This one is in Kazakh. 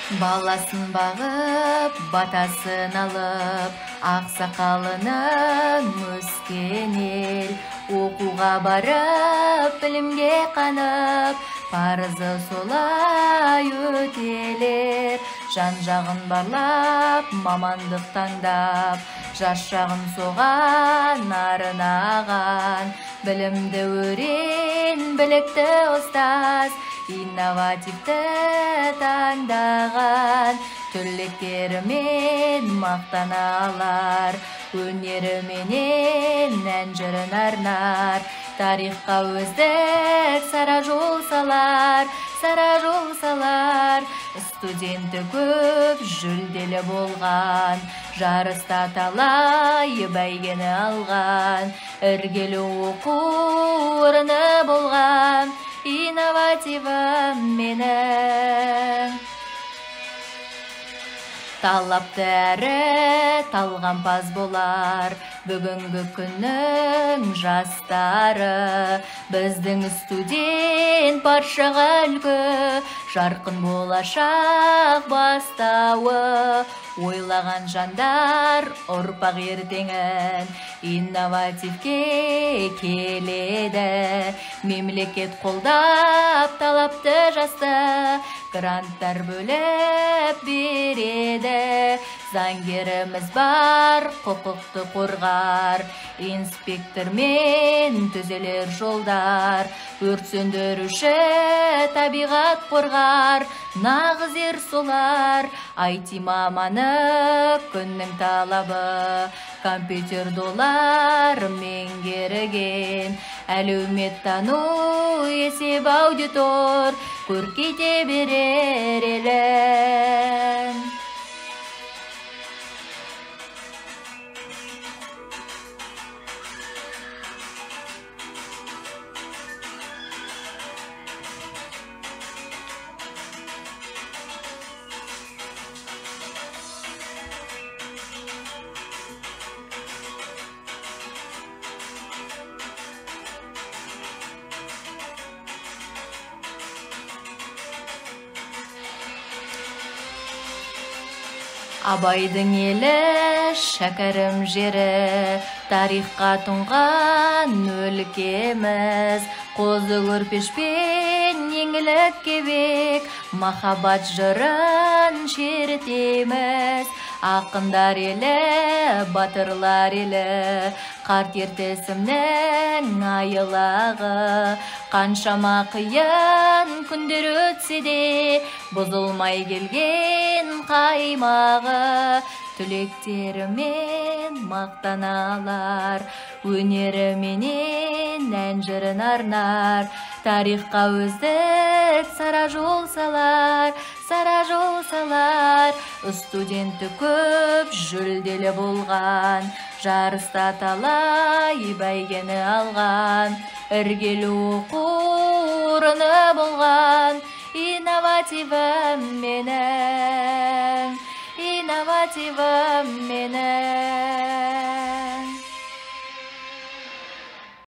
Баласын бағып, батасын алып, ақсақалының өскен ел. Оқуға барып, білімге қанып, парызы солай өтелер. Жан-жағын барлап, мамандық таңдап, жас жағын соған арнаған. Білімді өрен, білікті ұстаз, инновативті таңдаған. Түллектерімен мақтаналар, өнеріменен ән жырын арнар. Тарихқа өздік сара жол салар, Студенті көп жүлделі болған, жарыста талай бәйгені алған. Іргелі оқу орны болған, инновативім менің. Талапты әрі талғампаз болар, бүгінгі күннің жастары. Біздің студент баршаға үлгі, жарқын болашақ бастауы. Ойлаған жандар ұрпақ ертеңін инновативке келеді. Мемлекет қолдап талапты жасты, гранттар бөліп береді. Заңгеріміз бар, құқықты қорғар, инспектормен түзелер жолдар. Өрт сөндіруші табиғат қорғар, нағыз ер солар. IT маманы күннің талабы, компьютер долар меңгерген. Әлеуметтану есеп аудитор, көркейте берер елін. Абайдың елі, шәкәрім жері, тарихқа тұнған өлкеміз. Қозы көрпешпен еңілік кебек, махаббат жырын шертеміз. Ақындар елі, батырлар елі, қарт ертесімнің айылағы. Қаншама қиын күндер өтсе де, бұзылмай келген қаймағы. Түлектерімен мақтаналар, өнеріменен ән жырын арнар. Тарихқа өздік сара жол салар, Студенті көп жүлделі болған, жарыста талай бәйгені алған. Іргелі оқу орны болған, инновативім менің.